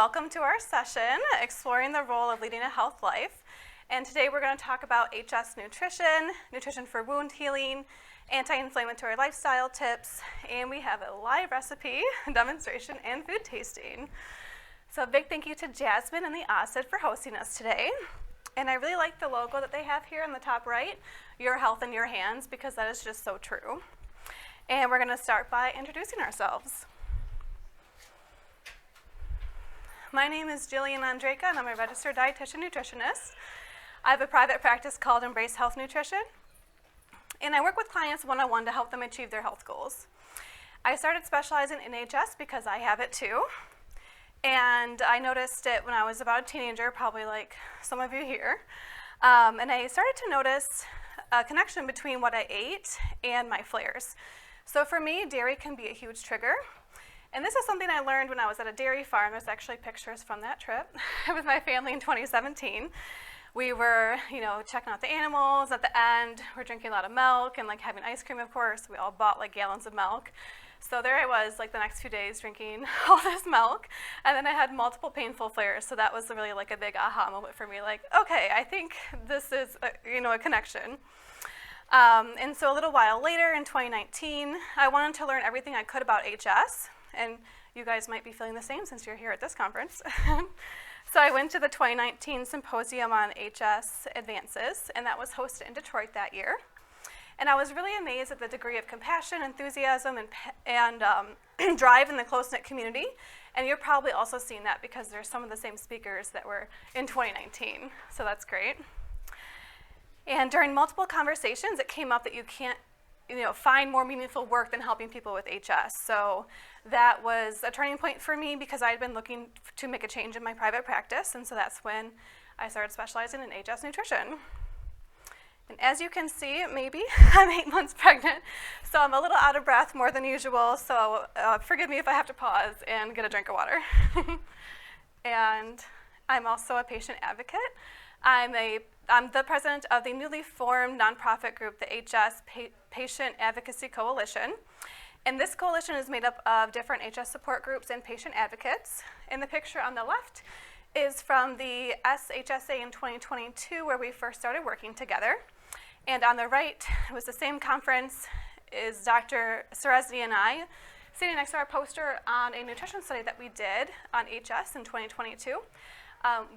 welcome to our session, Exploring the Role of Leading a Health Life. And today we're going to talk about HS nutrition, nutrition for wound healing, anti-inflammatory lifestyle tips, and we have a live recipe, demonstration, and food tasting. So a big thank you to Jasmine and the AHSID for hosting us today. And I really like the logo that they have here on the top right, Your Health in Your Hands, because that is just so true. And we're going to start by introducing ourselves. My name is Jillian Ondreyka, and I'm a registered dietitian nutritionist. I have a private practice called Embrace Health Nutrition, and I work with clients one-on-one to help them achieve their health goals. I started specializing in HS because I have it too, and I noticed it when I was about a teenager, probably like some of you here, and I started to notice a connection between what I ate and my flares. So for me, dairy can be a huge trigger. And this is something I learned when I was at a dairy farm. There's actually pictures from that trip with my family in 2017. We were, checking out the animals. At the end, we're drinking a lot of milk and having ice cream, of course. We all bought gallons of milk. So there I was, the next few days drinking all this milk. And then I had multiple painful flares. So that was really a big aha moment for me. Okay, I think this is a connection. And so a little while later in 2019, I wanted to learn everything I could about HS. And you guys might be feeling the same since you're here at this conference. So I went to the 2019 Symposium on HS Advances, and that was hosted in Detroit that year. And I was really amazed at the degree of compassion, enthusiasm, and drive in the close-knit community. And you're probably also seeing that because there's some of the same speakers that were in 2019. So that's great. And during multiple conversations, it came up that you can't find more meaningful work than helping people with HS. So that was a turning point for me because I had been looking to make a change in my private practice, and so that's when I started specializing in HS nutrition. And as you can see, maybe, I'm 8 months pregnant, so I'm a little out of breath more than usual, so forgive me if I have to pause and get a drink of water. And I'm also a patient advocate. I'm the president of the newly formed nonprofit group, the HS Patient Advocacy Coalition. And this coalition is made up of different HS support groups and patient advocates. And the picture on the left is from the SHSA in 2022, where we first started working together. And on the right, it was the same conference, is Dr. Seresny and I sitting next to our poster on a nutrition study that we did on HS in 2022.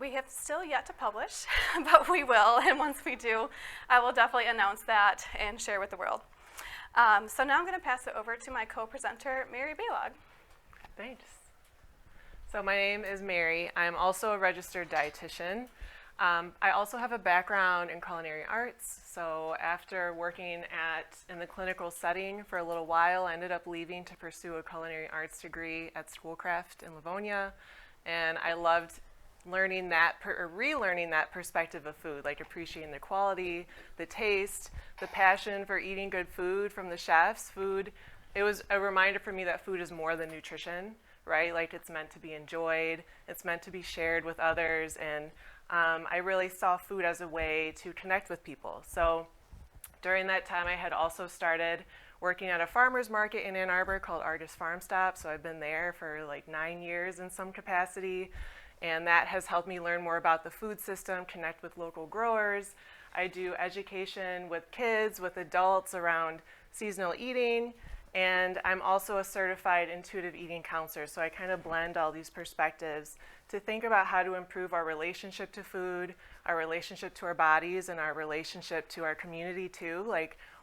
We have still yet to publish, but we will, and once we do, I will definitely announce that and share with the world. So now I'm going to pass it over to my co-presenter, Mary Balog. Thanks. So my name is Mary. I'm also a registered dietitian. I also have a background in culinary arts. So after working in the clinical setting for a little while, I ended up leaving to pursue a culinary arts degree at Schoolcraft in Livonia, and I loved learning that relearning that perspective of food, appreciating the quality, the taste, the passion for eating good food from the chefs. It was a reminder for me that food is more than nutrition, right? It's meant to be enjoyed, it's meant to be shared with others, and I really saw food as a way to connect with people. So during that time, I had also started working at a farmer's market in Ann Arbor called Argus Farm Stop. So I've been there for 9 years in some capacity. And that has helped me learn more about the food system, connect with local growers. I do education with kids, with adults around seasonal eating, and I'm also a certified intuitive eating counselor. So I kind of blend all these perspectives to think about how to improve our relationship to food, our relationship to our bodies, and our relationship to our community too.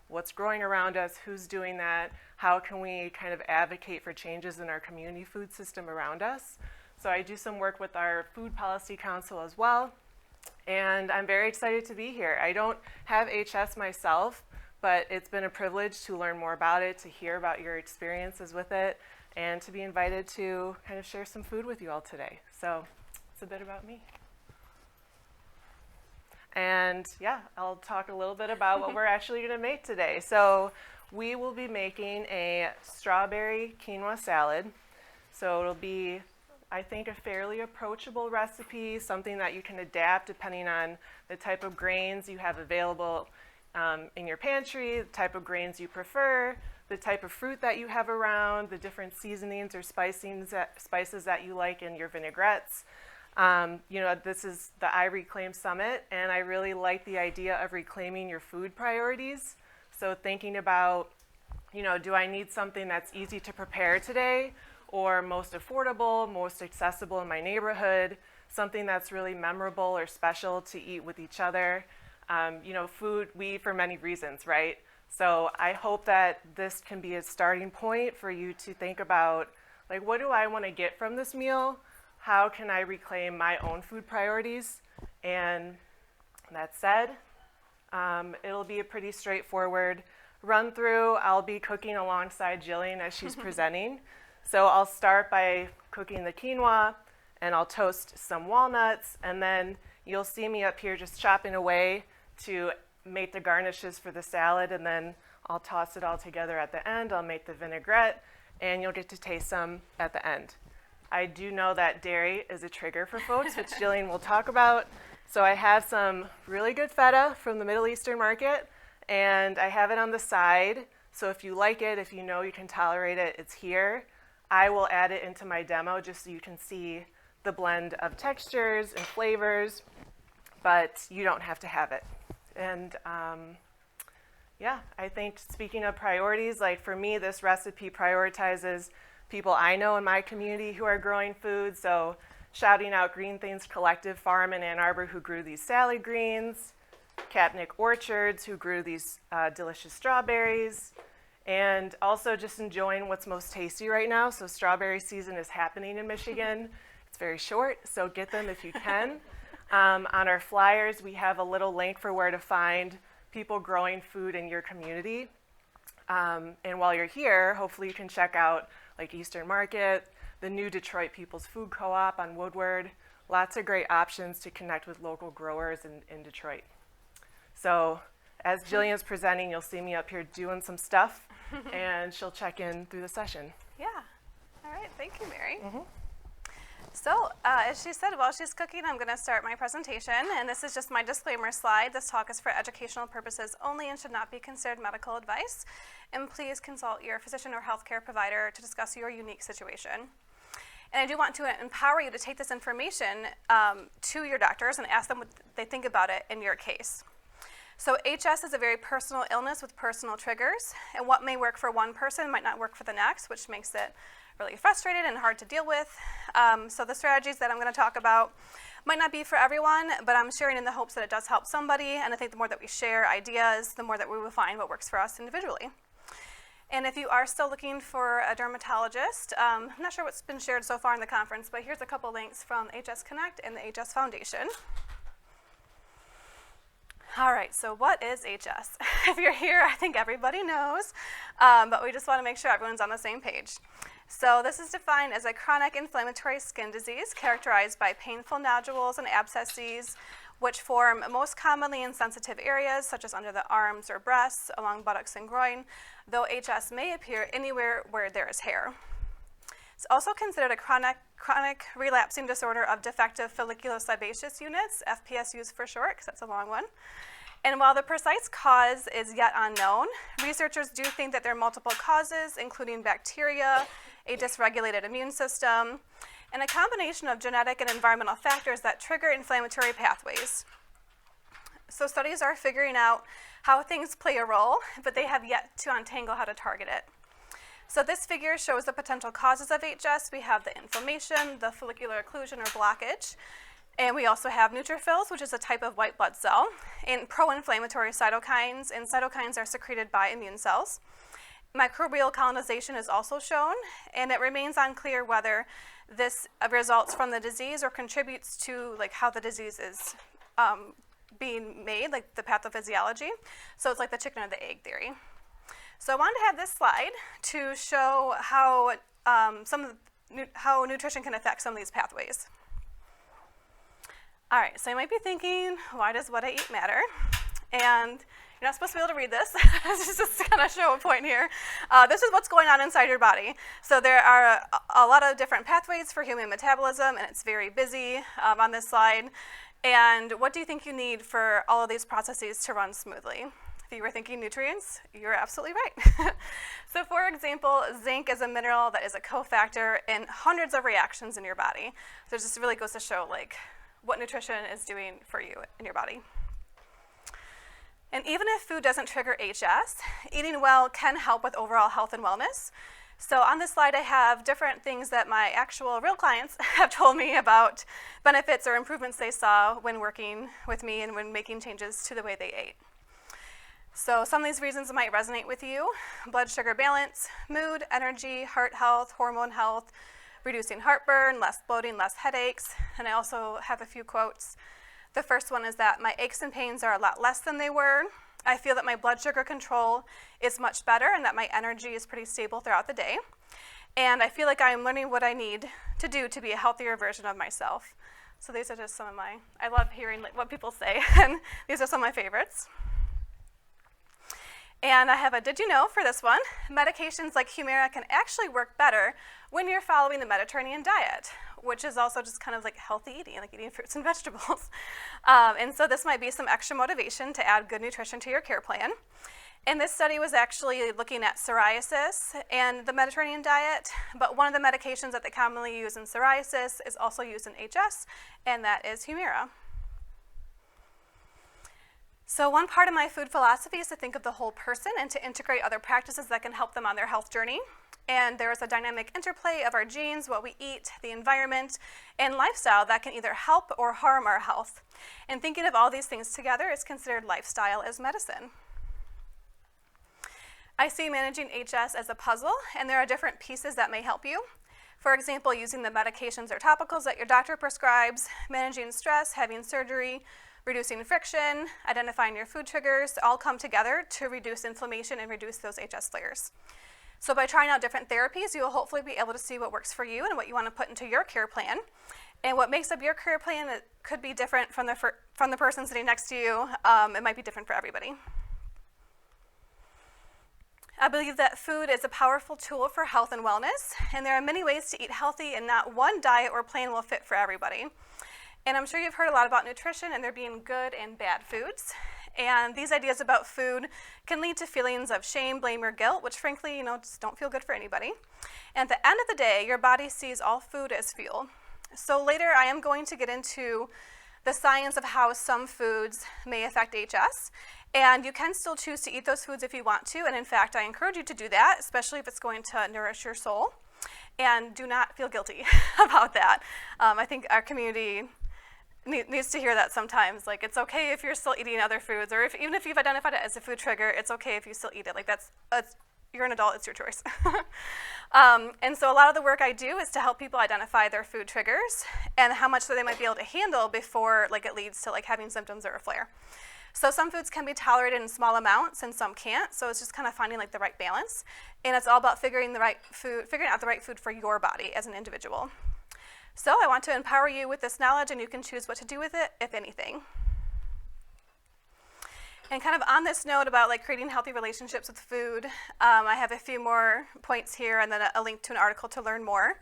What's growing around us, who's doing that, how can we kind of advocate for changes in our community food system around us. So I do some work with our Food Policy Council as well, and I'm very excited to be here. I don't have HS myself, but it's been a privilege to learn more about it, to hear about your experiences with it, and to be invited to kind of share some food with you all today. So it's a bit about me. And yeah, I'll talk a little bit about what we're actually going to make today. So we will be making a strawberry quinoa salad. So it'll be, I think, a fairly approachable recipe, something that you can adapt depending on the type of grains you have available in your pantry, the type of grains you prefer, the type of fruit that you have around, the different seasonings or spices that you like in your vinaigrettes. This is the I RECLAIM Summit, and I really like the idea of reclaiming your food priorities. So thinking about, do I need something that's easy to prepare today, or most affordable, most accessible in my neighborhood, something that's really memorable or special to eat with each other. Food we eat for many reasons, right? So I hope that this can be a starting point for you to think about, like, what do I want to get from this meal? How can I reclaim my own food priorities? And that said, it'll be a pretty straightforward run through. I'll be cooking alongside Jillian as she's presenting. So I'll start by cooking the quinoa, and I'll toast some walnuts, and then you'll see me up here just chopping away to make the garnishes for the salad, and then I'll toss it all together at the end. I'll make the vinaigrette, and you'll get to taste some at the end. I do know that dairy is a trigger for folks, which Jillian will talk about. So I have some really good feta from the Middle Eastern market, and I have it on the side. So if you like it, if you know you can tolerate it, it's here. I will add it into my demo just so you can see the blend of textures and flavors, but you don't have to have it. And I think speaking of priorities, like for me, this recipe prioritizes people I know in my community who are growing food. So shouting out Green Things Collective Farm in Ann Arbor, who grew these salad greens, Kapnick Orchards, who grew these delicious strawberries, and also just enjoying what's most tasty right now. So strawberry season is happening in Michigan. It's very short, so get them if you can. On our flyers, we have a little link for where to find people growing food in your community. And while you're here, hopefully you can check out like Eastern Market, the new Detroit People's Food Co-op on Woodward. Lots of great options to connect with local growers in Detroit. So as Jillian's presenting, you'll see me up here doing some stuff, and she'll check in through the session. Yeah. All right. Thank you, Mary. So as she said, while she's cooking, I'm going to start my presentation, and this is just my disclaimer slide. This talk is for educational purposes only and should not be considered medical advice. And please consult your physician or healthcare provider to discuss your unique situation. And I do want to empower you to take this information to your doctors and ask them what they think about it in your case. So HS is a very personal illness with personal triggers, and what may work for one person might not work for the next, which makes it really frustrated and hard to deal with. So the strategies that I'm going to talk about might not be for everyone, but I'm sharing in the hopes that it does help somebody, and I think the more that we share ideas, the more that we will find what works for us individually. And if you are still looking for a dermatologist, I'm not sure what's been shared so far in the conference, but here's a couple links from HS Connect and the HS Foundation. All right, so what is HS? If you're here, I think everybody knows, but we just want to make sure everyone's on the same page. So this is defined as a chronic inflammatory skin disease characterized by painful nodules and abscesses, which form most commonly in sensitive areas, such as under the arms or breasts, along buttocks and groin, though HS may appear anywhere where there is hair. It's also considered a chronic relapsing disorder of defective folliculosebaceous units, FPSUs for short, because that's a long one. And while the precise cause is yet unknown, researchers do think that there are multiple causes, including bacteria, a dysregulated immune system, and a combination of genetic and environmental factors that trigger inflammatory pathways. So studies are figuring out how things play a role, but they have yet to untangle how to target it. So this figure shows the potential causes of HS. We have the inflammation, the follicular occlusion or blockage, and we also have neutrophils, which is a type of white blood cell, and pro-inflammatory cytokines, and cytokines are secreted by immune cells. Microbial colonization is also shown, and it remains unclear whether this results from the disease or contributes to like how the disease is being made, like the pathophysiology. So it's like the chicken or the egg theory. So I wanted to have this slide to show how how nutrition can affect some of these pathways. All right, so you might be thinking, why does what I eat matter? And you're not supposed to be able to read this. This is just to kind of show a point here. This is what's going on inside your body. So there are a lot of different pathways for human metabolism, and it's very busy on this slide. And what do you think you need for all of these processes to run smoothly? If you were thinking nutrients, you're absolutely right. So for example, zinc is a mineral that is a cofactor in hundreds of reactions in your body. So it just really goes to show like what nutrition is doing for you in your body. And even if food doesn't trigger HS, eating well can help with overall health and wellness. So on this slide, I have different things that my actual real clients have told me about benefits or improvements they saw when working with me and when making changes to the way they ate. So some of these reasons might resonate with you: blood sugar balance, mood, energy, heart health, hormone health, reducing heartburn, less bloating, less headaches. And I also have a few quotes. The first one is that my aches and pains are a lot less than they were. I feel that my blood sugar control is much better and that my energy is pretty stable throughout the day. And I feel like I'm learning what I need to do to be a healthier version of myself. So these are just some of I love hearing what people say, and these are some of my favorites. And I have a did you know for this one. Medications like Humira can actually work better when you're following the Mediterranean diet, which is also just kind of like healthy eating, like eating fruits and vegetables. And so this might be some extra motivation to add good nutrition to your care plan. And this study was actually looking at psoriasis and the Mediterranean diet, but one of the medications that they commonly use in psoriasis is also used in HS, and that is Humira. So one part of my food philosophy is to think of the whole person and to integrate other practices that can help them on their health journey. And there is a dynamic interplay of our genes, what we eat, the environment, and lifestyle that can either help or harm our health. And thinking of all these things together is considered lifestyle as medicine. I see managing HS as a puzzle, and there are different pieces that may help you. For example, using the medications or topicals that your doctor prescribes, managing stress, having surgery, reducing friction, identifying your food triggers, all come together to reduce inflammation and reduce those HS flares. So by trying out different therapies, you will hopefully be able to see what works for you and what you want to put into your care plan. And what makes up your care plan, it could be different from the person sitting next to you. It might be different for everybody. I believe that food is a powerful tool for health and wellness, and there are many ways to eat healthy, and not one diet or plan will fit for everybody. And I'm sure you've heard a lot about nutrition and there being good and bad foods. And these ideas about food can lead to feelings of shame, blame, or guilt, which frankly, just don't feel good for anybody. And at the end of the day, your body sees all food as fuel. So later, I am going to get into the science of how some foods may affect HS. And you can still choose to eat those foods if you want to. And in fact, I encourage you to do that, especially if it's going to nourish your soul. And do not feel guilty about that. I think our community needs to hear that sometimes. Like, it's okay if you're still eating other foods, or even if you've identified it as a food trigger, it's okay if you still eat it. Like, you're an adult, it's your choice. And so a lot of the work I do is to help people identify their food triggers and how much they might be able to handle before it leads to having symptoms or a flare. So some foods can be tolerated in small amounts and some can't. So it's just kind of finding the right balance. And it's all about figuring out the right food for your body as an individual. So I want to empower you with this knowledge, and you can choose what to do with it, if anything. And kind of on this note about creating healthy relationships with food, I have a few more points here and then a link to an article to learn more.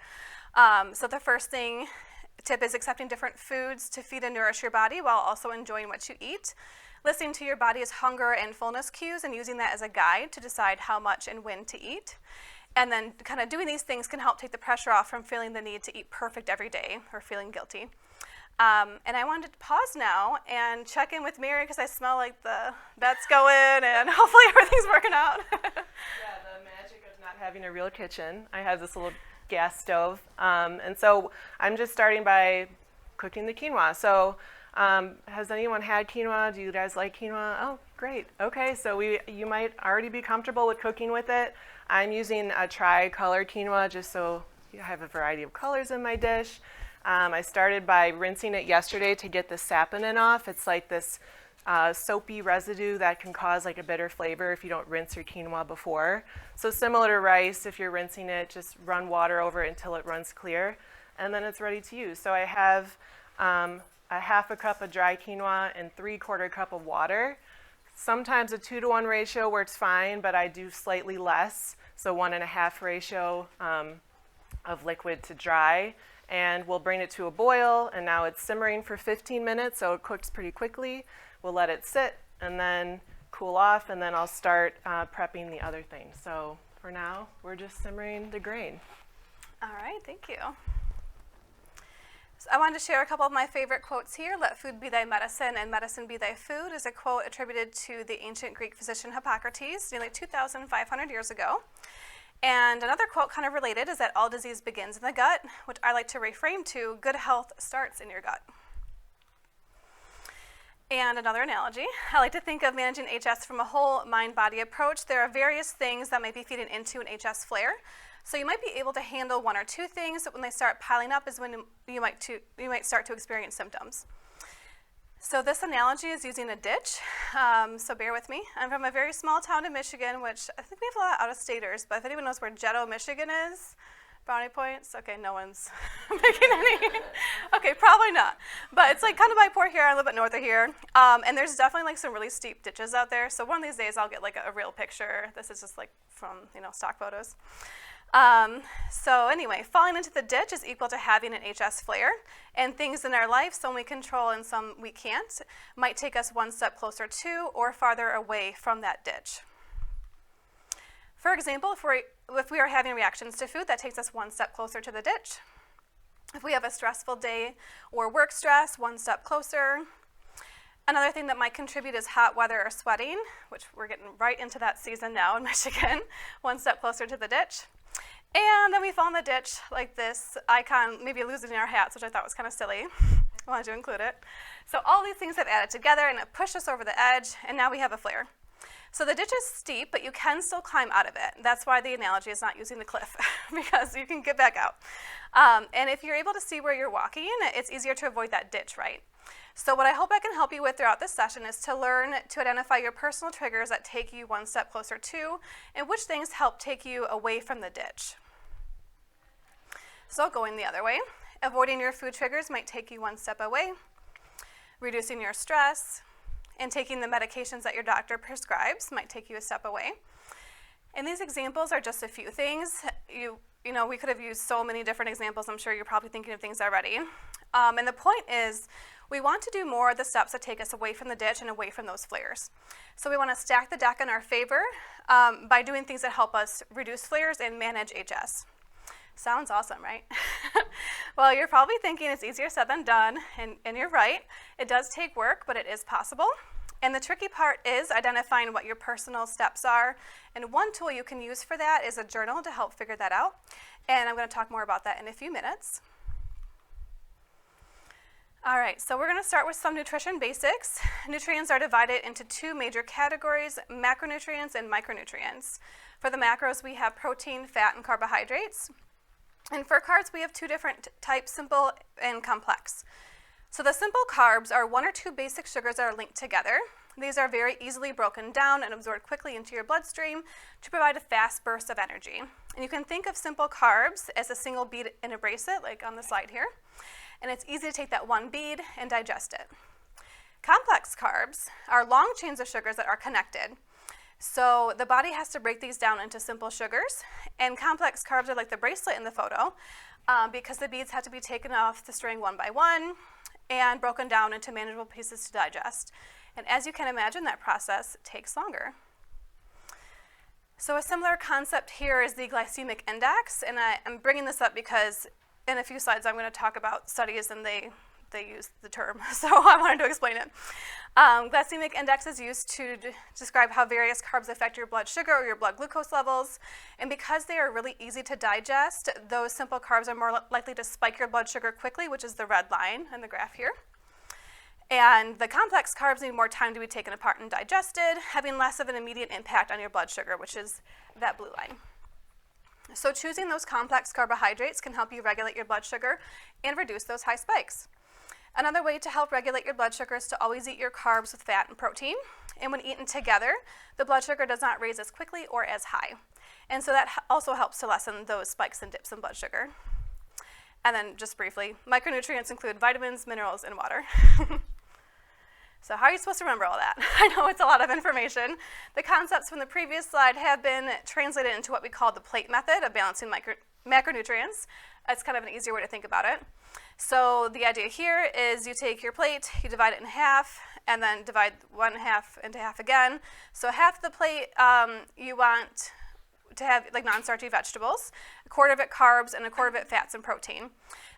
So the first tip is accepting different foods to feed and nourish your body while also enjoying what you eat. Listening to your body's hunger and fullness cues and using that as a guide to decide how much and when to eat. And then kind of doing these things can help take the pressure off from feeling the need to eat perfect every day or feeling guilty. And I wanted to pause now and check in with Mary because I smell like the bet's going and hopefully everything's working out. Yeah, the magic of not having a real kitchen. I have this little gas stove. And so I'm just starting by cooking the quinoa. So has anyone had quinoa? Do you guys like quinoa? Oh, great. Okay, so you might already be comfortable with cooking with it. I'm using a tri-color quinoa just so I have a variety of colors in my dish. I started by rinsing it yesterday to get the saponin off. It's like this soapy residue that can cause a bitter flavor if you don't rinse your quinoa before. So similar to rice, if you're rinsing it, just run water over it until it runs clear, and then it's ready to use. So I have a half a cup of dry quinoa and 3/4 cup of water. Sometimes a 2-to-1 ratio works fine, but I do slightly less, so 1.5 ratio of liquid to dry. And we'll bring it to a boil, and now it's simmering for 15 minutes, so it cooks pretty quickly. We'll let it sit, and then cool off, and then I'll start prepping the other things. So for now, we're just simmering the grain. All right, thank you. So I wanted to share a couple of my favorite quotes here. "Let food be thy medicine and medicine be thy food" is a quote attributed to the ancient Greek physician Hippocrates nearly 2,500 years ago. And another quote kind of related is that all disease begins in the gut, which I like to reframe to good health starts in your gut. And another analogy, I like to think of managing HS from a whole mind-body approach. There are various things that might be feeding into an HS flare. So you might be able to handle one or two things, but when they start piling up is when you might start to experience symptoms. So this analogy is using a ditch, so bear with me. I'm from a very small town in Michigan, which I think we have a lot of out-of-staters, but if anyone knows where Jetto, Michigan is, brownie points? Okay, no one's making any. Okay, probably not. But it's like kind of by Port Huron, a little bit north of here. And there's definitely like some really steep ditches out there. So one of these days I'll get like a real picture. This is just like from, stock photos. So anyway, falling into the ditch is equal to having an HS flare, and things in our life, some we control and some we can't, might take us one step closer to or farther away from that ditch. For example, if we are having reactions to food, that takes us one step closer to the ditch. If we have a stressful day or work stress, one step closer. Another thing that might contribute is hot weather or sweating, which we're getting right into that season now in Michigan, one step closer to the ditch. And then we fall in the ditch like this icon, maybe losing our hats, which I thought was kind of silly. I wanted to include it. So all these things have added together and it pushed us over the edge, and now we have a flare. So the ditch is steep, but you can still climb out of it. That's why the analogy is not using the cliff, because you can get back out. And if you're able to see where you're walking, it's easier to avoid that ditch, right? So what I hope I can help you with throughout this session is to learn to identify your personal triggers that take you one step closer to, and which things help take you away from the ditch. So going the other way, avoiding your food triggers might take you one step away, reducing your stress, and taking the medications that your doctor prescribes might take you a step away. And these examples are just a few things. We could have used so many different examples. I'm sure you're probably thinking of things already. And the point is, we want to do more of the steps that take us away from the ditch and away from those flares. So we want to stack the deck in our favor by doing things that help us reduce flares and manage HS. Sounds awesome, right? Well, you're probably thinking it's easier said than done, and you're right. It does take work, but it is possible. And the tricky part is identifying what your personal steps are. And one tool you can use for that is a journal to help figure that out. And I'm going to talk more about that in a few minutes. All right, so we're going to start with some nutrition basics. Nutrients are divided into two major categories, macronutrients and micronutrients. For the macros, we have protein, fat, and carbohydrates. And for carbs, we have two different types, simple and complex. So the simple carbs are one or two basic sugars that are linked together. These are very easily broken down and absorbed quickly into your bloodstream to provide a fast burst of energy. And you can think of simple carbs as a single bead in a bracelet, like on the slide here. And it's easy to take that one bead and digest it. Complex carbs are long chains of sugars that are connected. So the body has to break these down into simple sugars, and complex carbs are like the bracelet in the photo because the beads have to be taken off the string one by one and broken down into manageable pieces to digest. And as you can imagine, that process takes longer. So a similar concept here is the glycemic index, and I'm bringing this up because in a few slides I'm going to talk about studies and they use the term, so I wanted to explain it. Glycemic index is used to describe how various carbs affect your blood sugar or your blood glucose levels, and because they are really easy to digest, those simple carbs are more likely to spike your blood sugar quickly, which is the red line in the graph here. And the complex carbs need more time to be taken apart and digested, having less of an immediate impact on your blood sugar, which is that blue line. So choosing those complex carbohydrates can help you regulate your blood sugar and reduce those high spikes. Another way to help regulate your blood sugar is to always eat your carbs with fat and protein. And when eaten together, the blood sugar does not raise as quickly or as high. And so that also helps to lessen those spikes and dips in blood sugar. And then just briefly, micronutrients include vitamins, minerals, and water. So how are you supposed to remember all that? I know it's a lot of information. The concepts from the previous slide have been translated into what we call the plate method of balancing macronutrients. It's kind of an easier way to think about it. So the idea here is you take your plate, you divide it in half, and then divide one half into half again. So half of the plate you want to have like non-starchy vegetables, a quarter of it carbs, and a quarter of it fats and protein.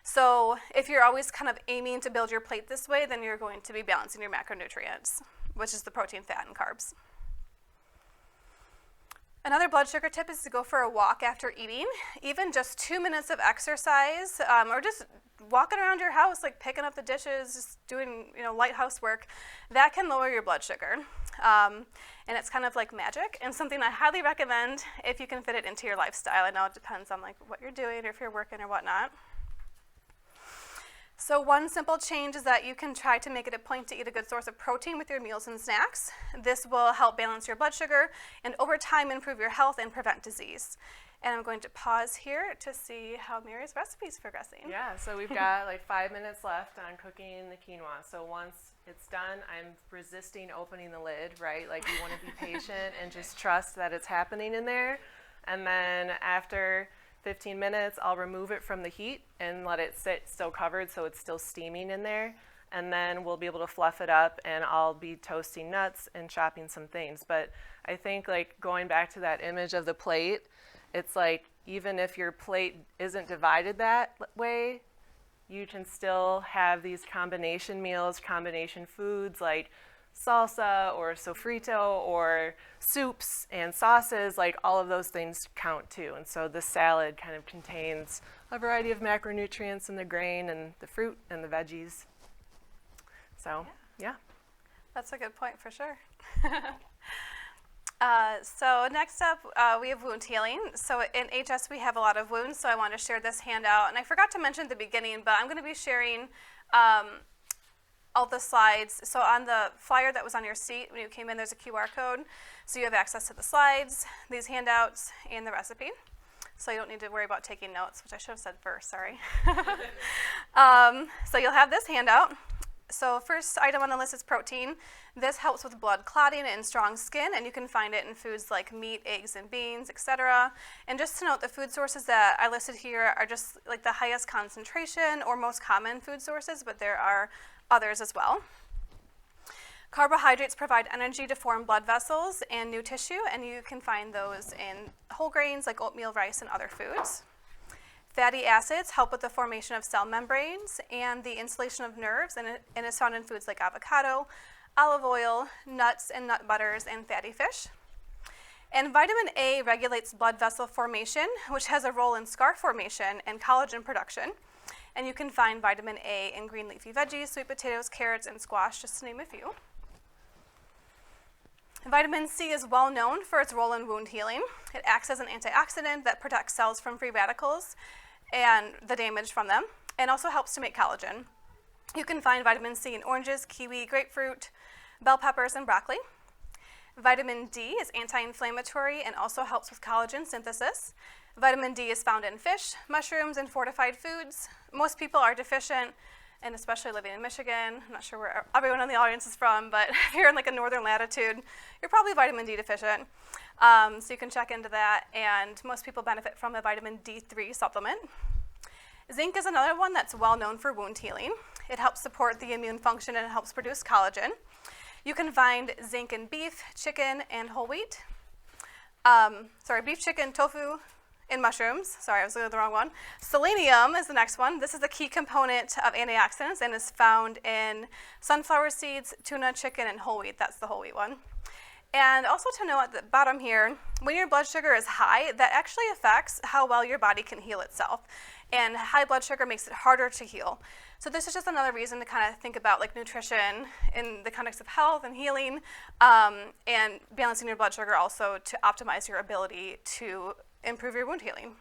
So if you're always kind of aiming to build your plate this way, then you're going to be balancing your macronutrients, which is the protein, fat, and carbs. Another blood sugar tip is to go for a walk after eating. Even just 2 minutes of exercise, or just walking around your house, like picking up the dishes, just doing light housework, that can lower your blood sugar. And it's kind of like magic, and something I highly recommend if you can fit it into your lifestyle. I know it depends on like what you're doing or if you're working or whatnot. So one simple change is that you can try to make it a point to eat a good source of protein with your meals and snacks. This will help balance your blood sugar and over time improve your health and prevent disease. And I'm going to pause here to see how Mary's recipe is progressing. Yeah, so we've got like 5 minutes left on cooking the quinoa. So once it's done, I'm resisting opening the lid, right? Like you want to be patient and just trust that it's happening in there. And then after 15 minutes, I'll remove it from the heat and let it sit still covered so it's still steaming in there. And then we'll be able to fluff it up, and I'll be toasting nuts and chopping some things. But I think like going back to that image of the plate, it's like even if your plate isn't divided that way, you can still have these combination meals, combination foods like salsa or sofrito or soups and sauces, like all of those things count too. And so the salad kind of contains a variety of macronutrients in the grain and the fruit and the veggies. So, yeah. That's a good point for sure. So next up, we have wound healing. So in HS, we have a lot of wounds, so I want to share this handout. And I forgot to mention at the beginning, but I'm going to be sharing all the slides. So on the flyer that was on your seat when you came in, there's a QR code. So you have access to the slides, these handouts, and the recipe. So you don't need to worry about taking notes, which I should have said first, sorry. So you'll have this handout. So first item on the list is protein. This helps with blood clotting and strong skin, and you can find it in foods like meat, eggs, and beans, etc. And just to note, the food sources that I listed here are just like the highest concentration or most common food sources, but there are others as well. Carbohydrates provide energy to form blood vessels and new tissue, and you can find those in whole grains like oatmeal, rice, and other foods. Fatty acids help with the formation of cell membranes and the insulation of nerves, and is found in foods like avocado, olive oil, nuts and nut butters, and fatty fish. And vitamin A regulates blood vessel formation, which has a role in scar formation and collagen production. And you can find vitamin A in green leafy veggies, sweet potatoes, carrots, and squash, just to name a few. Vitamin C is well known for its role in wound healing. It acts as an antioxidant that protects cells from free radicals and the damage from them, and also helps to make collagen. You can find vitamin C in oranges, kiwi, grapefruit, bell peppers, and broccoli. Vitamin D is anti-inflammatory and also helps with collagen synthesis. Vitamin D is found in fish, mushrooms, and fortified foods. Most people are deficient, and especially living in Michigan. I'm not sure where everyone in the audience is from, but if you're in like a northern latitude, you're probably vitamin D deficient. So you can check into that, and most people benefit from a vitamin D3 supplement. Zinc is another one that's well known for wound healing. It helps support the immune function and helps produce collagen. You can find zinc in beef, chicken, and whole wheat. Beef, chicken, tofu, and mushrooms. Sorry, I was looking at the wrong one. Selenium is the next one. This is a key component of antioxidants and is found in sunflower seeds, tuna, chicken, and whole wheat. That's the whole wheat one. And also to know at the bottom here, when your blood sugar is high, that actually affects how well your body can heal itself. And high blood sugar makes it harder to heal. So this is just another reason to kind of think about like nutrition in the context of health and healing, and balancing your blood sugar also to optimize your ability to improve your wound healing.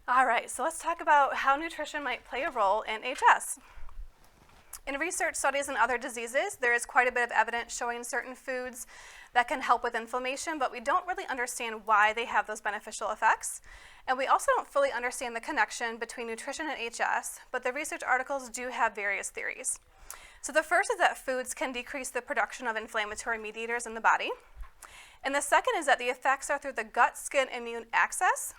All right, so let's talk about how nutrition might play a role in HS. In research studies and other diseases, there is quite a bit of evidence showing certain foods that can help with inflammation, but we don't really understand why they have those beneficial effects. And we also don't fully understand the connection between nutrition and HS, but the research articles do have various theories. So the first is that foods can decrease the production of inflammatory mediators in the body. And the second is that the effects are through the gut-skin immune axis.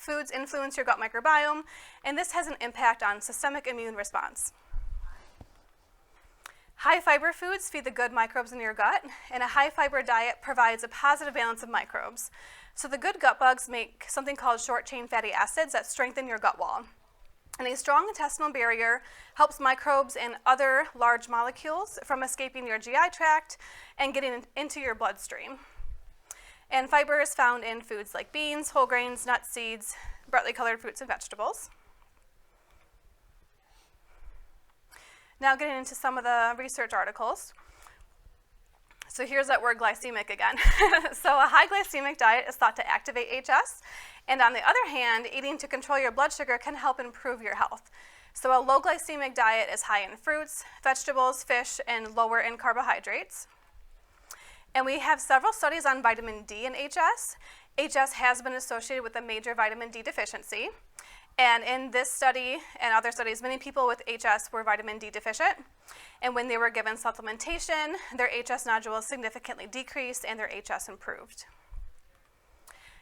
foods influence your gut microbiome, and this has an impact on systemic immune response. High fiber foods feed the good microbes in your gut, and a high fiber diet provides a positive balance of microbes. So the good gut bugs make something called short chain fatty acids that strengthen your gut wall. And a strong intestinal barrier helps microbes and other large molecules from escaping your GI tract and getting into your bloodstream. And fiber is found in foods like beans, whole grains, nuts, seeds, brightly colored fruits and vegetables. Now getting into some of the research articles. So here's that word glycemic again. So a high glycemic diet is thought to activate HS, and on the other hand, eating to control your blood sugar can help improve your health. So a low glycemic diet is high in fruits, vegetables, fish, and lower in carbohydrates. And we have several studies on vitamin D in HS. HS has been associated with a major vitamin D deficiency. And in this study and other studies, many people with HS were vitamin D deficient. And when they were given supplementation, their HS nodules significantly decreased and their HS improved.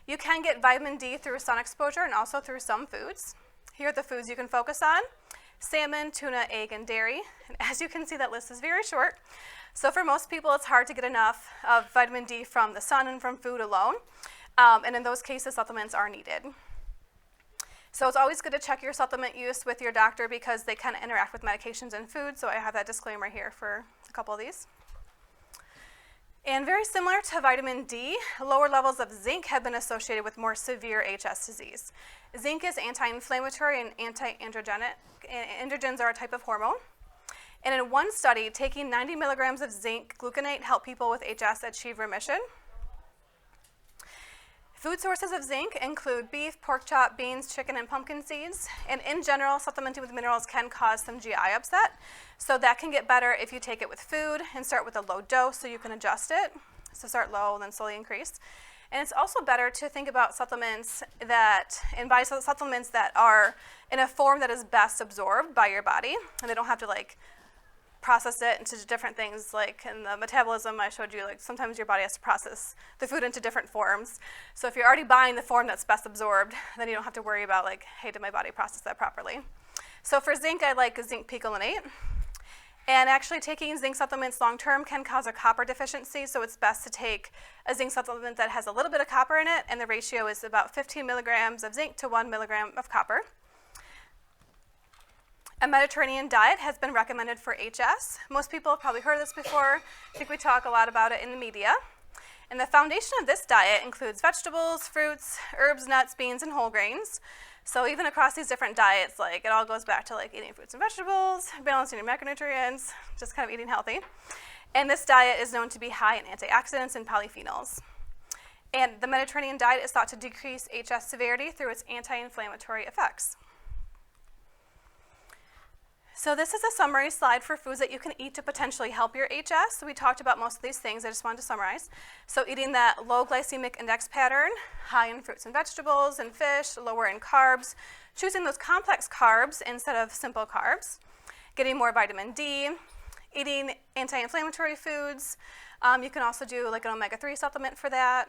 You can get vitamin D through sun exposure and also through some foods. Here are the foods you can focus on: salmon, tuna, egg, and dairy. And as you can see, that list is very short. So for most people, it's hard to get enough of vitamin D from the sun and from food alone. And in those cases, supplements are needed. So it's always good to check your supplement use with your doctor because they kind of interact with medications and food. So I have that disclaimer here for a couple of these. And very similar to vitamin D, lower levels of zinc have been associated with more severe HS disease. Zinc is anti-inflammatory and anti-androgenic. Androgens are a type of hormone. And in one study, taking 90 milligrams of zinc gluconate helped people with HS achieve remission. Food sources of zinc include beef, pork chop, beans, chicken, and pumpkin seeds. And in general, supplementing with minerals can cause some GI upset. So that can get better if you take it with food and start with a low dose so you can adjust it. So start low and then slowly increase. And it's also better to think about supplements and buy supplements that are in a form that is best absorbed by your body. And they don't have to process it into different things, like in the metabolism I showed you, sometimes your body has to process the food into different forms. So if you're already buying the form that's best absorbed, then you don't have to worry about hey, did my body process that properly? So for zinc, I like zinc picolinate. And actually taking zinc supplements long-term can cause a copper deficiency, so it's best to take a zinc supplement that has a little bit of copper in it, and the ratio is about 15 milligrams of zinc to 1 milligram of copper. A Mediterranean diet has been recommended for HS. Most people have probably heard of this before. I think we talk a lot about it in the media. And the foundation of this diet includes vegetables, fruits, herbs, nuts, beans, and whole grains. So even across these different diets, it all goes back to eating fruits and vegetables, balancing your macronutrients, just kind of eating healthy. And this diet is known to be high in antioxidants and polyphenols. And the Mediterranean diet is thought to decrease HS severity through its anti-inflammatory effects. So this is a summary slide for foods that you can eat to potentially help your HS. So we talked about most of these things. I just wanted to summarize. So eating that low glycemic index pattern, high in fruits and vegetables and fish, lower in carbs, choosing those complex carbs instead of simple carbs, getting more vitamin D, eating anti-inflammatory foods. You can also do an omega-3 supplement for that.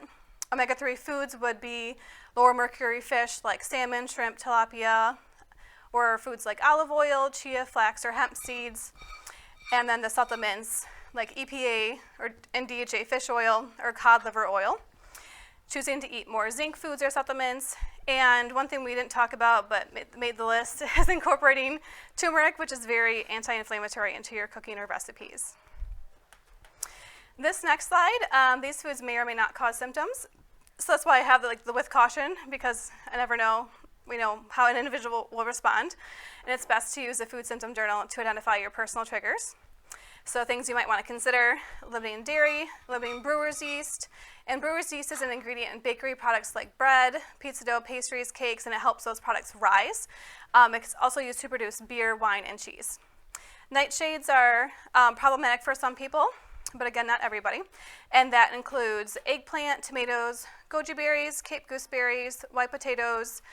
Omega-3 foods would be lower mercury fish like salmon, shrimp, tilapia, or foods like olive oil, chia, flax, or hemp seeds. And then the supplements like EPA and DHA fish oil or cod liver oil. Choosing to eat more zinc foods or supplements. And one thing we didn't talk about but made the list is incorporating turmeric, which is very anti-inflammatory, into your cooking or recipes. This next slide, these foods may or may not cause symptoms. So that's why I have the with caution, because I never know. We know how an individual will respond, and it's best to use a food symptom journal to identify your personal triggers. So things you might want to consider: limiting dairy, limiting brewer's yeast. And brewer's yeast is an ingredient in bakery products like bread, pizza dough, pastries, cakes, and it helps those products rise. It's also used to produce beer, wine, and cheese. Nightshades are problematic for some people, but again, not everybody. And that includes eggplant, tomatoes, goji berries, Cape gooseberries, white potatoes,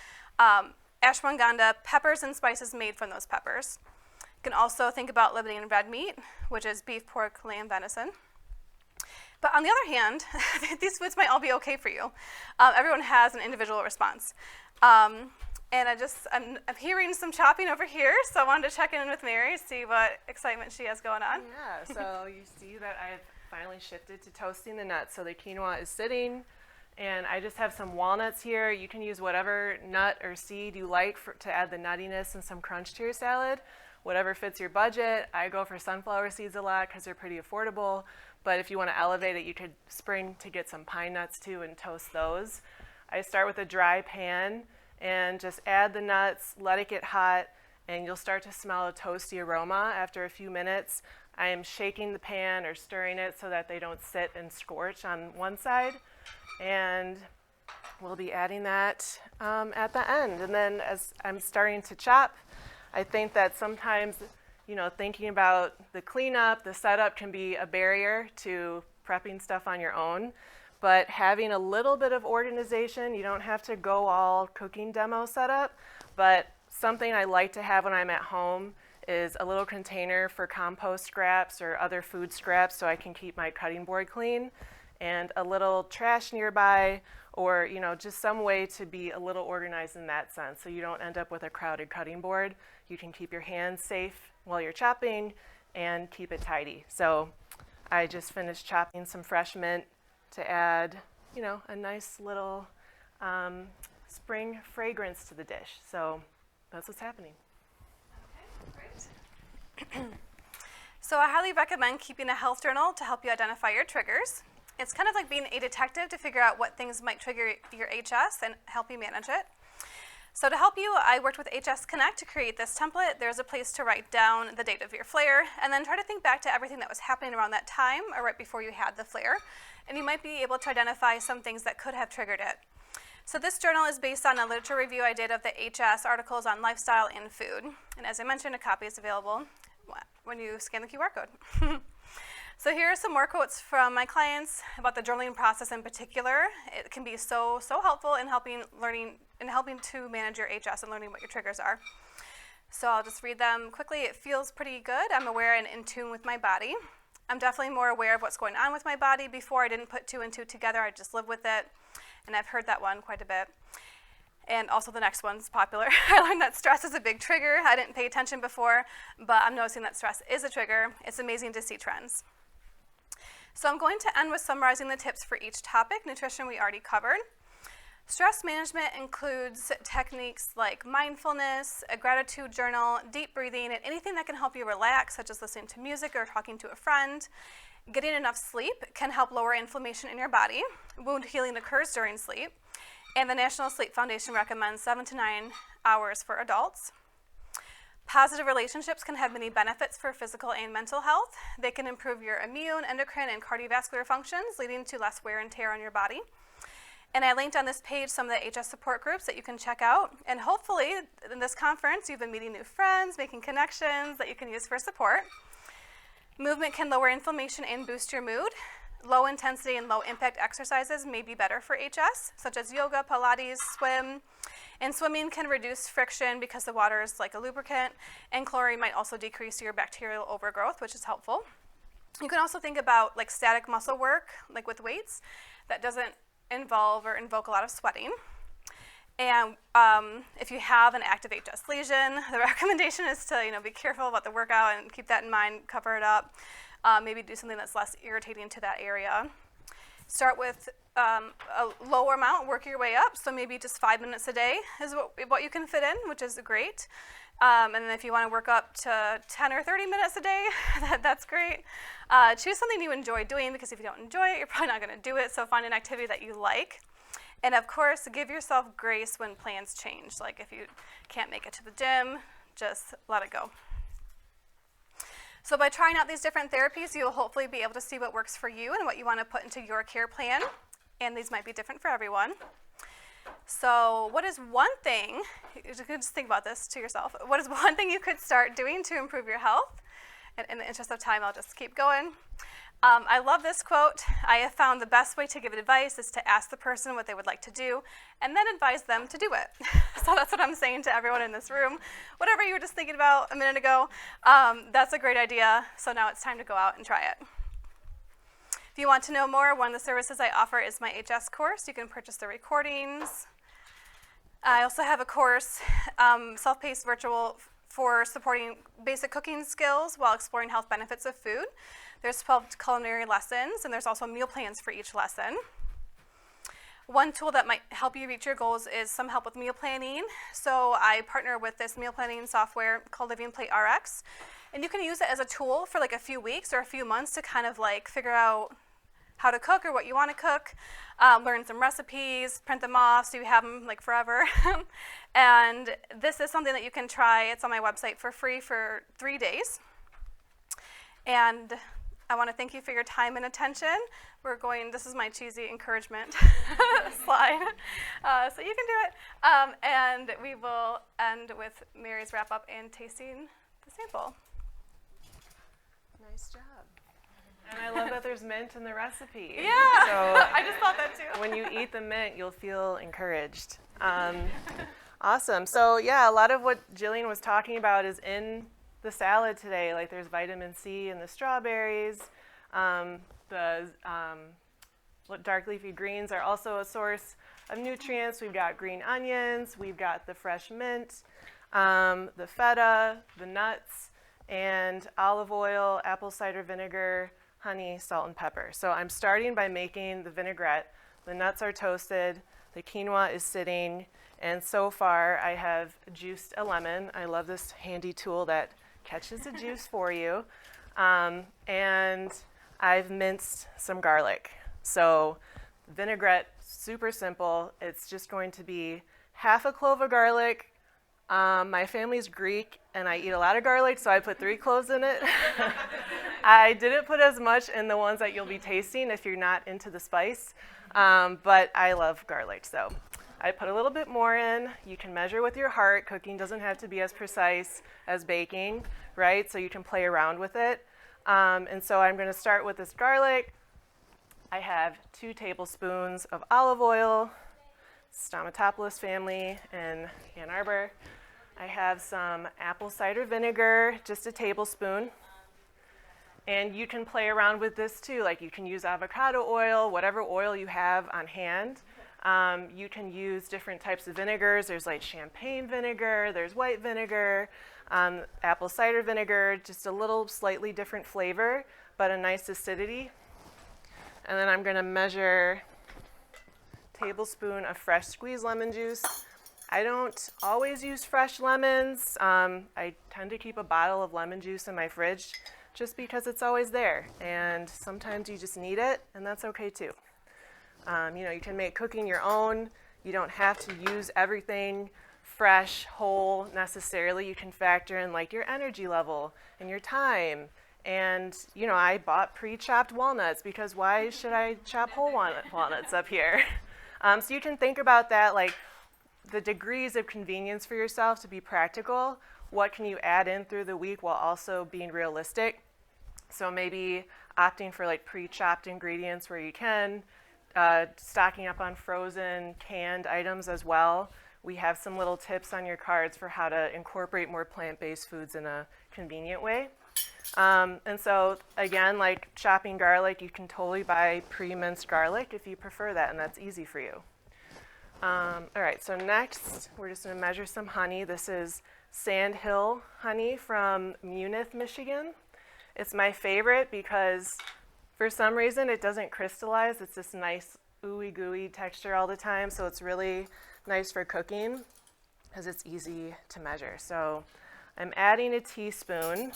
ashwagandha, peppers, and spices made from those peppers. You can also think about limiting red meat, which is beef, pork, lamb, venison. But on the other hand, these foods might all be okay for you. Everyone has an individual response. And I'm hearing some chopping over here, so I wanted to check in with Mary, see what excitement she has going on. Yeah, so you see that I've finally shifted to toasting the nuts. So the quinoa is sitting, and I just have some walnuts here. You can use whatever nut or seed you like to add the nuttiness and some crunch to your salad. Whatever fits your budget. I go for sunflower seeds a lot because they're pretty affordable. But if you want to elevate it, you could spring to get some pine nuts too and toast those. I start with a dry pan and just add the nuts, let it get hot, and you'll start to smell a toasty aroma after a few minutes. I am shaking the pan or stirring it so that they don't sit and scorch on one side. And we'll be adding that at the end. And then as I'm starting to chop, I think that sometimes, thinking about the cleanup, the setup can be a barrier to prepping stuff on your own. But having a little bit of organization, you don't have to go all cooking demo setup, but something I like to have when I'm at home is a little container for compost scraps or other food scraps so I can keep my cutting board clean, and a little trash nearby, or just some way to be a little organized in that sense so you don't end up with a crowded cutting board. You can keep your hands safe while you're chopping and keep it tidy. So I just finished chopping some fresh mint to add, a nice little spring fragrance to the dish. So that's what's happening. Okay, great. So I highly recommend keeping a health journal to help you identify your triggers. It's kind of like being a detective to figure out what things might trigger your HS and help you manage it. So to help you, I worked with HS Connect to create this template. There's a place to write down the date of your flare, and then try to think back to everything that was happening around that time or right before you had the flare. And you might be able to identify some things that could have triggered it. So this journal is based on a literature review I did of the HS articles on lifestyle and food. And as I mentioned, a copy is available when you scan the QR code. So here are some more quotes from my clients about the journaling process in particular. It can be so helpful in helping to manage your HS and learning what your triggers are. So I'll just read them quickly. It feels pretty good. I'm aware and in tune with my body. I'm definitely more aware of what's going on with my body. Before, I didn't put two and two together. I just lived with it. And I've heard that one quite a bit. And also the next one's popular. I learned that stress is a big trigger. I didn't pay attention before, but I'm noticing that stress is a trigger. It's amazing to see trends. So I'm going to end with summarizing the tips for each topic. Nutrition we already covered. Stress management includes techniques like mindfulness, a gratitude journal, deep breathing, and anything that can help you relax, such as listening to music or talking to a friend. Getting enough sleep can help lower inflammation in your body. Wound healing occurs during sleep. And the National Sleep Foundation recommends 7 to 9 hours for adults. Positive relationships can have many benefits for physical and mental health. They can improve your immune, endocrine, and cardiovascular functions, leading to less wear and tear on your body. And I linked on this page some of the HS support groups that you can check out. And hopefully, in this conference, you've been meeting new friends, making connections that you can use for support. Movement can lower inflammation and boost your mood. Low intensity and low impact exercises may be better for HS, such as yoga, Pilates, swim. And swimming can reduce friction because the water is like a lubricant, and chlorine might also decrease your bacterial overgrowth, which is helpful. You can also think about like static muscle work, like with weights, that doesn't involve or invoke a lot of sweating. And if you have an active HS lesion, the recommendation is to be careful about the workout and keep that in mind, cover it up. Maybe do something that's less irritating to that area. Start with a lower amount, work your way up. So maybe just 5 minutes a day is what you can fit in, which is great. And then if you want to work up to 10 or 30 minutes a day, that's great. Choose something you enjoy doing, because if you don't enjoy it, you're probably not going to do it. So find an activity that you like. And of course, give yourself grace when plans change. Like if you can't make it to the gym, just let it go. So by trying out these different therapies, you'll hopefully be able to see what works for you and what you want to put into your care plan. And these might be different for everyone. So what is one thing, you can just think about this to yourself, what is one thing you could start doing to improve your health? And in the interest of time, I'll just keep going. I love this quote. I have found the best way to give advice is to ask the person what they would like to do and then advise them to do it. So that's what I'm saying to everyone in this room. Whatever you were just thinking about a minute ago, that's a great idea. So now it's time to go out and try it. If you want to know more, one of the services I offer is my HS course. You can purchase the recordings. I also have a course, self-paced virtual, for supporting basic cooking skills while exploring health benefits of food. There's 12 culinary lessons, and there's also meal plans for each lesson. One tool that might help you reach your goals is some help with meal planning. So I partner with this meal planning software called Living Plate RX, and you can use it as a tool for like a few weeks or a few months to kind of like figure out how to cook or what you want to cook, learn some recipes, print them off so you have them like forever. And this is something that you can try. It's on my website for free for 3 days. And I want to thank you for your time and attention. This is my cheesy encouragement slide. So you can do it. And we will end with Mary's wrap up and tasting the sample. Nice job. And I love that there's mint in the recipe. Yeah, So I just thought that too. when you eat the mint, you'll feel encouraged. Awesome. So yeah, a lot of what Jillian was talking about is in the salad today. Like there's vitamin C in the strawberries. The dark leafy greens are also a source of nutrients. We've got green onions. We've got the fresh mint, the feta, the nuts, and olive oil, apple cider vinegar, honey, salt, and pepper. So I'm starting by making the vinaigrette. The nuts are toasted, the quinoa is sitting, and so far I have juiced a lemon. I love this handy tool that catches the juice for you. And I've minced some garlic. So vinaigrette, super simple. It's just going to be half a clove of garlic. My family's Greek, and I eat a lot of garlic, so I put 3 cloves in it. I didn't put as much in the ones that you'll be tasting if you're not into the spice, but I love garlic, so I put a little bit more in. You can measure with your heart. Cooking doesn't have to be as precise as baking, right? So you can play around with it. And so I'm going to start with this garlic. I have 2 tablespoons of olive oil, Stamatopoulos family in Ann Arbor. I have some apple cider vinegar, just a tablespoon. And you can play around with this too. Like you can use avocado oil, whatever oil you have on hand. You can use different types of vinegars. There's like champagne vinegar, there's white vinegar, apple cider vinegar, just a little slightly different flavor, but a nice acidity. And then I'm going to measure a tablespoon of fresh squeezed lemon juice. I don't always use fresh lemons. I tend to keep a bottle of lemon juice in my fridge just because it's always there. And sometimes you just need it, and that's okay too. You can make cooking your own. You don't have to use everything fresh, whole necessarily. You can factor in like your energy level and your time. And I bought pre-chopped walnuts because why should I chop whole walnuts up here? So you can think about that, like the degrees of convenience for yourself to be practical. What can you add in through the week while also being realistic? So maybe opting for like pre-chopped ingredients where you can, stocking up on frozen, canned items as well. We have some little tips on your cards for how to incorporate more plant-based foods in a convenient way. And so again, like chopping garlic, you can totally buy pre-minced garlic if you prefer that, and that's easy for you. All right, so next we're just going to measure some honey. This is Sandhill honey from Munith, Michigan. It's my favorite because for some reason it doesn't crystallize. It's this nice ooey gooey texture all the time, so it's really nice for cooking because it's easy to measure. So I'm adding a teaspoon,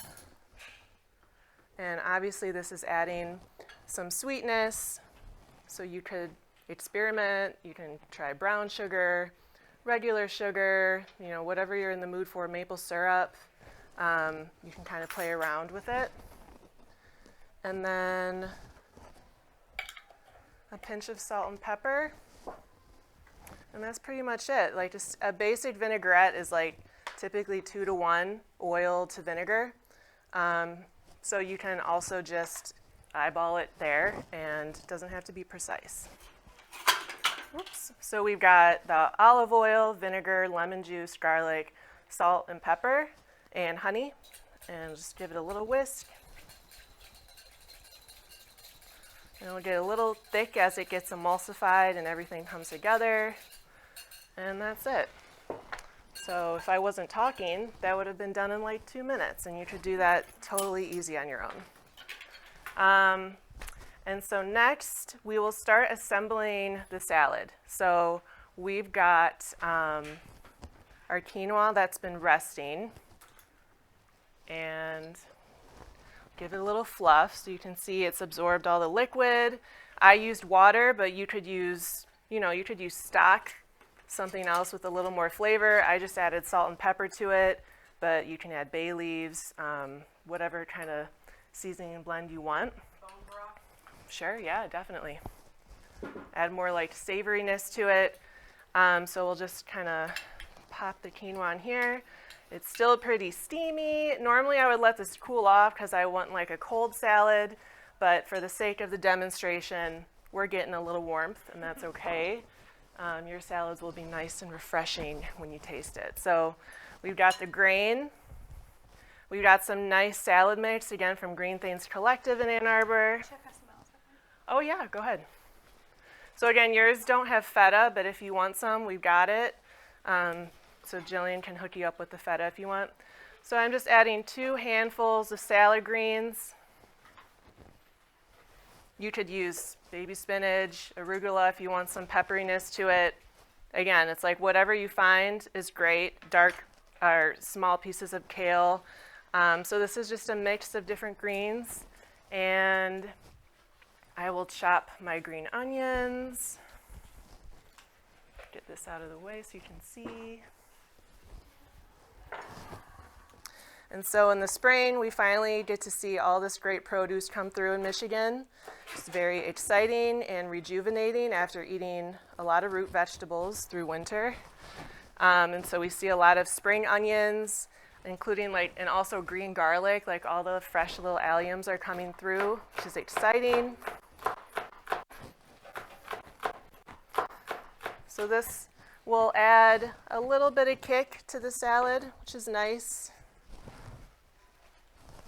and obviously this is adding some sweetness, so you could experiment. You can try brown sugar, regular sugar, whatever you're in the mood for, maple syrup. You can kind of play around with it. And then a pinch of salt and pepper. And that's pretty much it. Like just a basic vinaigrette is like typically 2 to 1 oil to vinegar. So you can also just eyeball it there, and it doesn't have to be precise. Oops. So we've got the olive oil, vinegar, lemon juice, garlic, salt and pepper, and honey. And just give it a little whisk. And it'll get a little thick as it gets emulsified and everything comes together. And that's it. So if I wasn't talking, that would have been done in like 2 minutes, and you could do that totally easy on your own. And so next, we will start assembling the salad. So we've got our quinoa that's been resting, and give it a little fluff so you can see it's absorbed all the liquid. I used water, but you could use, you could use stock, something else with a little more flavor. I just added salt and pepper to it, but you can add bay leaves, whatever kind of seasoning and blend you want. Bone broth? Sure, yeah, definitely. Add more like savoriness to it. So we'll just kind of pop the quinoa on here. It's still pretty steamy. Normally I would let this cool off because I want like a cold salad, but for the sake of the demonstration, we're getting a little warmth, and that's okay. Your salads will be nice and refreshing when you taste it. So we've got the grain. We've got some nice salad mix, again, from Green Things Collective in Ann Arbor. Check our smells. Oh yeah, go ahead. So again, yours don't have feta, but if you want some, we've got it. So Jillian can hook you up with the feta if you want. So I'm just adding 2 handfuls of salad greens. You could use baby spinach, arugula if you want some pepperiness to it. Again, it's like whatever you find is great. Dark or small pieces of kale. So this is just a mix of different greens. And I will chop my green onions. Get this out of the way so you can see. And so in the spring, we finally get to see all this great produce come through in Michigan. It's very exciting and rejuvenating after eating a lot of root vegetables through winter. And so we see a lot of spring onions, including and also green garlic, like all the fresh little alliums are coming through, which is exciting. So this will add a little bit of kick to the salad, which is nice.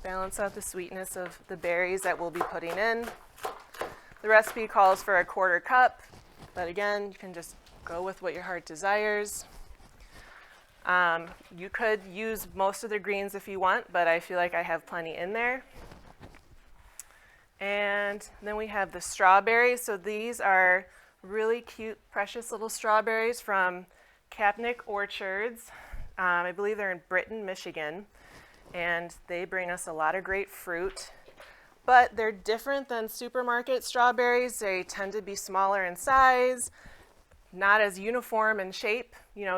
Balance out the sweetness of the berries that we'll be putting in. The recipe calls for a 1/4 cup, but again, you can just go with what your heart desires. You could use most of the greens if you want, but I feel like I have plenty in there. And then we have the strawberries. So these are really cute, precious little strawberries from Kapnick Orchards. I believe they're in Britain, Michigan. And they bring us a lot of great fruit. But they're different than supermarket strawberries. They tend to be smaller in size, not as uniform in shape.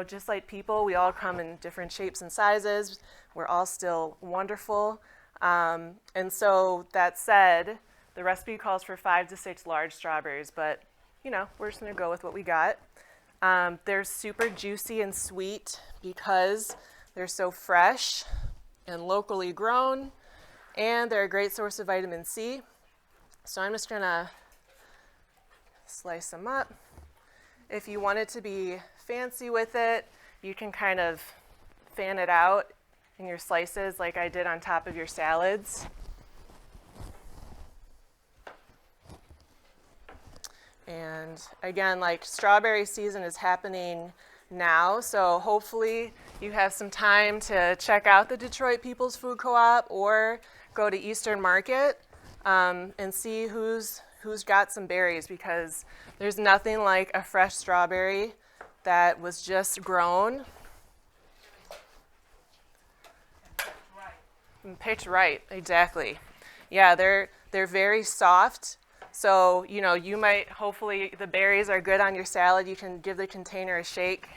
Just like people, we all come in different shapes and sizes. We're all still wonderful. And so that said, the recipe calls for 5 to 6 large strawberries, but we're just gonna go with what we got. They're super juicy and sweet because they're so fresh and locally grown, and they're a great source of vitamin C. So I'm just gonna slice them up. If you wanted to be fancy with it, you can kind of fan it out in your slices like I did on top of your salads. And again, strawberry season is happening now, so hopefully you have some time to check out the Detroit People's Food Co-op or go to Eastern Market and see who's got some berries, because there's nothing like a fresh strawberry that was just grown and picked right. Exactly. Yeah, they're very soft. So, you might, hopefully the berries are good on your salad. You can give the container a shake.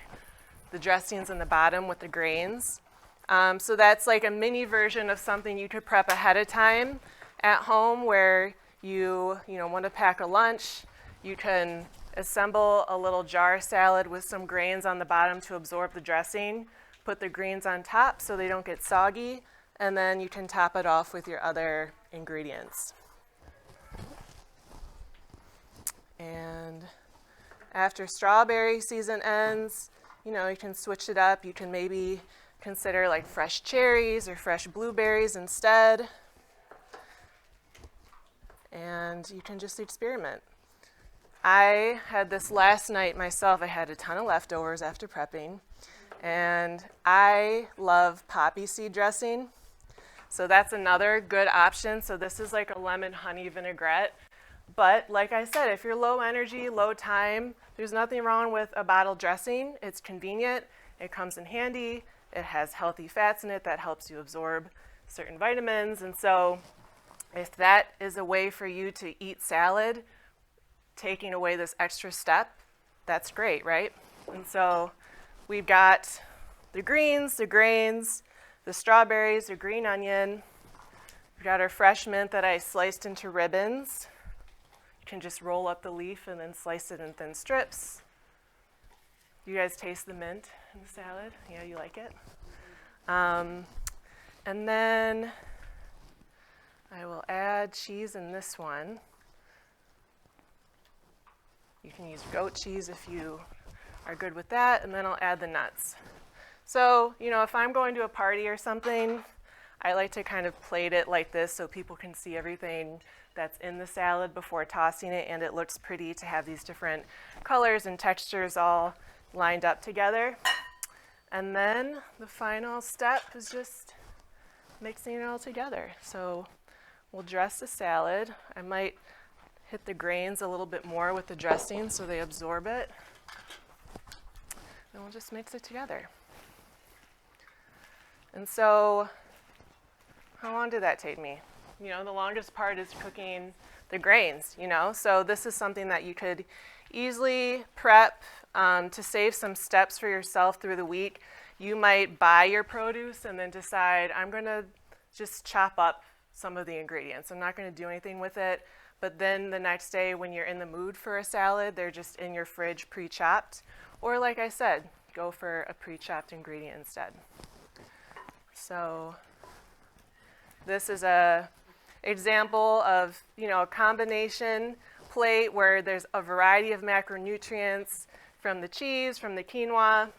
The dressing's in the bottom with the grains. So that's like a mini version of something you could prep ahead of time at home, where you want to pack a lunch. You can assemble a little jar salad with some grains on the bottom to absorb the dressing. Put the greens on top so they don't get soggy, and then you can top it off with your other ingredients. And after strawberry season ends, you can switch it up. You can maybe consider fresh cherries or fresh blueberries instead. and you can just experiment. I had this last night myself. I had a ton of leftovers after prepping, and I love poppy seed dressing. So that's another good option. So this is like a lemon honey vinaigrette. But like I said, if you're low energy, low time, there's nothing wrong with a bottle dressing. It's convenient, it comes in handy, it has healthy fats in it that helps you absorb certain vitamins. And so if that is a way for you to eat salad, taking away this extra step, that's great, right? And so we've got the greens, the grains, the strawberries, the green onion. We've got our fresh mint that I sliced into ribbons. You can just roll up the leaf and then slice it in thin strips. You guys taste the mint in the salad? Yeah, you like it? And then I will add cheese in this one. You can use goat cheese if you are good with that, and then I'll add the nuts. So, you know, if I'm going to a party or something, I like to kind of plate it like this so people can see everything that's in the salad before tossing it, and it looks pretty to have these different colors and textures all lined up together. And then the final step is just mixing it all together. So we'll dress the salad. I might hit the grains a little bit more with the dressing so they absorb it. And we'll just mix it together. And so, how long did that take me? You know, the longest part is cooking the grains, you know? So this is something that you could easily prep to save some steps for yourself through the week. You might buy your produce and then decide, I'm gonna just chop up some of the ingredients. I'm not gonna do anything with it. But then the next day when you're in the mood for a salad, they're just in your fridge pre-chopped. Or like I said, go for a pre-chopped ingredient instead. So this is a example of, you know, a combination plate where there's a variety of macronutrients from the cheese, from the quinoa,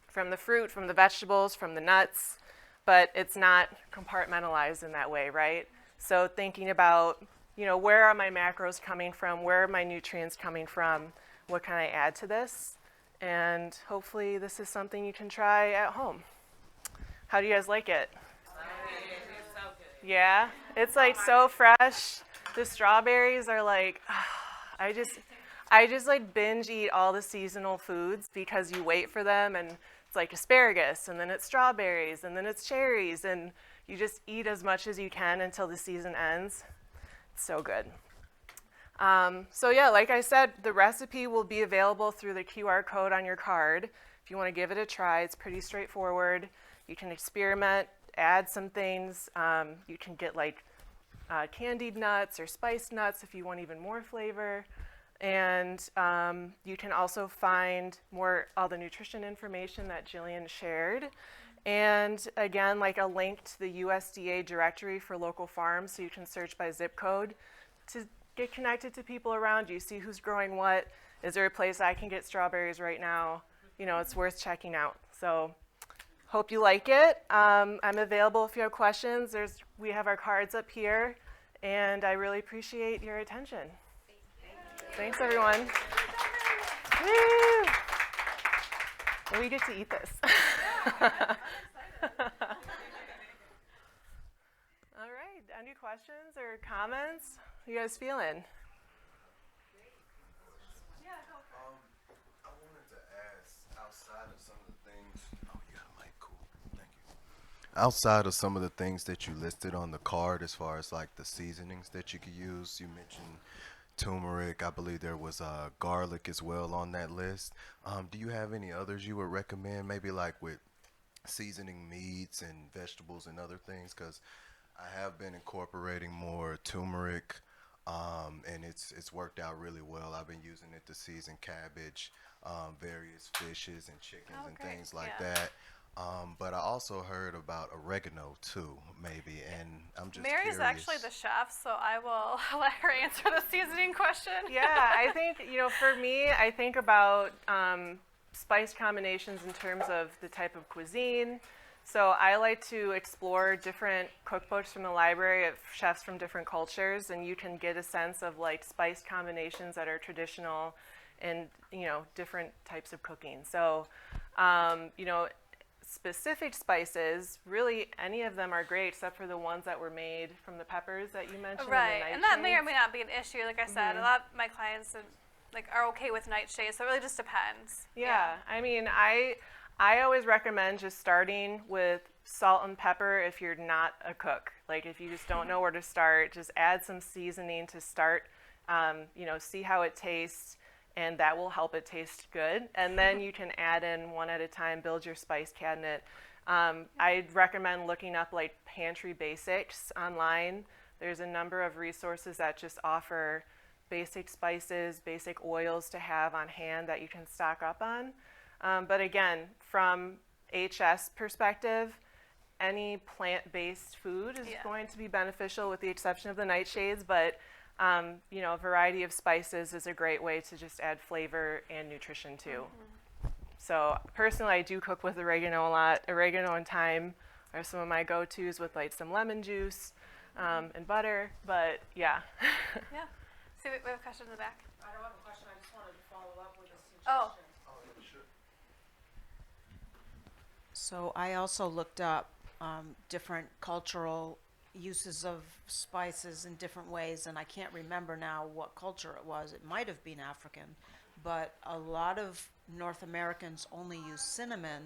from the fruit, from the vegetables, from the nuts, but it's not compartmentalized in that way, right? So thinking about, you know, where are my macros coming from? Where are my nutrients coming from? What can I add to this? And hopefully this is something you can try at home. How do you guys like it? Yeah, it's like so fresh. The strawberries are like, I just like binge eat all the seasonal foods because you wait for them, and it's like asparagus, and then it's strawberries, and then it's cherries, and you just eat as much as you can until the season ends. It's so good. So yeah, like I said, the recipe will be available through the QR code on your card. If you want to give it a try, it's pretty straightforward. You can experiment, add some things. You can get like candied nuts or spiced nuts if you want even more flavor. And you can also find all the nutrition information that Jillian shared. And again, like a link to the USDA directory for local farms, so you can search by zip code to get connected to people around you, see who's growing what. Is there a place I can get strawberries right now? You know, it's worth checking out. So hope you like it. I'm available if you have questions. We have our cards up here, and I really appreciate your attention. Thanks, everyone. Woo! And we get to eat this. All right, any questions or comments? How you guys feeling? I wanted to ask, outside of some of the things, oh, you got a mic, cool, thank you. Outside of some of the things that you listed on the card, as far as like the seasonings that you could use, you mentioned turmeric. I believe there was garlic as well on that list. Do you have any others you would recommend, maybe like with seasoning meats and vegetables and other things? Because I have been incorporating more turmeric, and it's worked out really well. I've been using it to season cabbage, various fishes and chickens and great. things like Yeah. that. But I also heard about oregano too, maybe, and I'm just Mary's curious. actually the chef, so I will let her answer the seasoning question. Yeah, I think, you know, for me, I think about spice combinations in terms of the type of cuisine. So I like to explore different cookbooks from the library of chefs from different cultures, and you can get a sense of like spice combinations that are traditional in, you know, different types of cooking. So, you know, specific spices, really any of them are great except for the ones that were made from the peppers that you mentioned. Right, and that may or nightshades. may not be an issue. Like I said, a lot of my clients are okay with nightshades, so it really just depends. Yeah, I mean, I always recommend just starting with salt and pepper if you're not a cook. Like if you just don't know where to start, just add some seasoning to start, you know, see how it tastes, and that will help it taste good. And then you can add in one at a time, build your spice cabinet. I'd recommend looking up like pantry basics online. There's a number of resources that just offer basic spices, basic oils to have on hand that you can stock up on. But again, from HS perspective, any plant-based food is going to be beneficial with the exception of the nightshades, but you know, a variety of spices is a great way to just add flavor and nutrition too. So personally, I do cook with oregano a lot. Oregano and thyme are some of my go-tos with like some lemon juice and butter, but yeah. Yeah. See, we have a question in the back. I don't have a question. I just wanted to follow up with a suggestion. Oh. So I also looked up different cultural uses of spices in different ways, and I can't remember now what culture it was. It might have been African, but a lot of North Americans only use cinnamon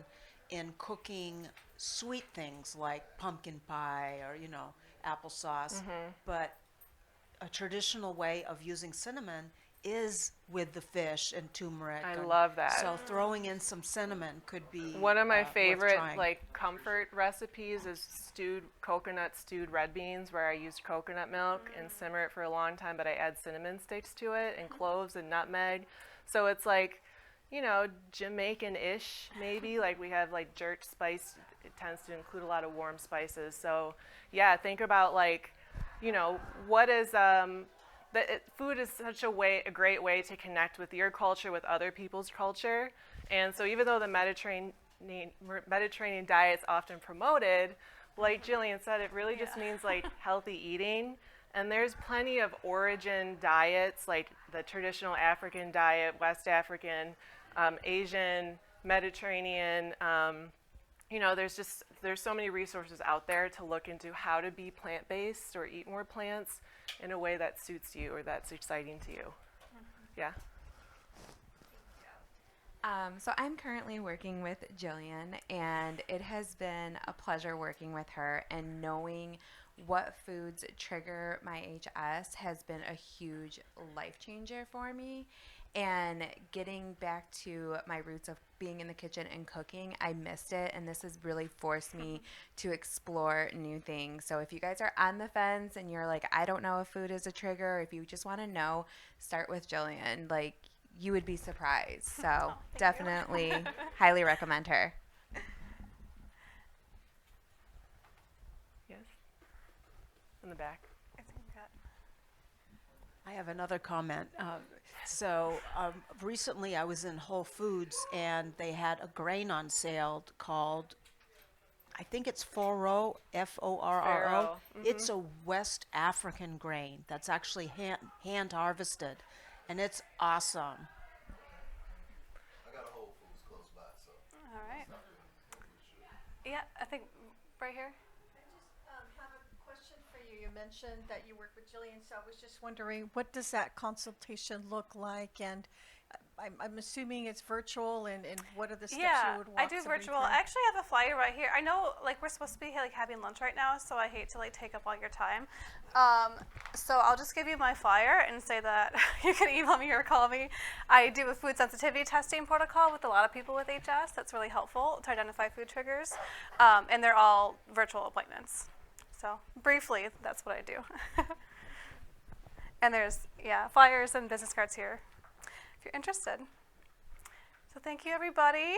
in cooking sweet things like pumpkin pie or, you know, applesauce. But a traditional way of using cinnamon is with the fish and turmeric. I love that. So throwing in some cinnamon could be One of my worth favorite trying. like comfort recipes is coconut stewed red beans, where I use coconut milk and simmer it for a long time, but I add cinnamon sticks to it and cloves and nutmeg. So it's like, you know, Jamaican-ish maybe. Like we have like jerk spice. It tends to include a lot of warm spices. So yeah, think about like, you know, what is food is such a great way to connect with your culture, with other people's culture. And so even though the Mediterranean diet is often promoted, like Jillian said, it really just means like healthy eating. And there's plenty of origin diets, like the traditional African diet, West African, Asian, Mediterranean. You know, there's so many resources out there to look into how to be plant-based or eat more plants in a way that suits you or that's exciting to you. Yeah. So I'm currently working with Jillian, and it has been a pleasure working with her, and knowing what foods trigger my HS has been a huge life changer for me. And getting back to my roots of being in the kitchen and cooking, I missed it, and this has really forced me to explore new things. So if you guys are on the fence and you're like, I don't know if food is a trigger, or if you just want to know, start with Jillian. Like, you would be surprised. So definitely highly recommend her. Yes. In the back. I think we got. I have another comment. Recently I was in Whole Foods and they had a grain on sale called, I think it's Forro, F-O-R-R-O. Farro. It's a West African grain that's actually hand harvested, and it's awesome. I got a Whole Foods close by, so. All right. Yeah, I think right here. Have a question for you. You mentioned that you work with Jillian, so I was just wondering, what does that consultation look like? And I'm assuming it's virtual, and what are the steps you would walk I do somebody virtual. through? I actually have a flyer right here. I know, like, we're supposed to be like having lunch right now, so I hate to like take up all your time. So I'll just give you my flyer and say that you can email me or call me. I do a food sensitivity testing protocol with a lot of people with HS. That's really helpful to identify food triggers, and they're all virtual appointments. So briefly, that's what I do. And there's flyers and business cards here if you're interested. So thank you, everybody.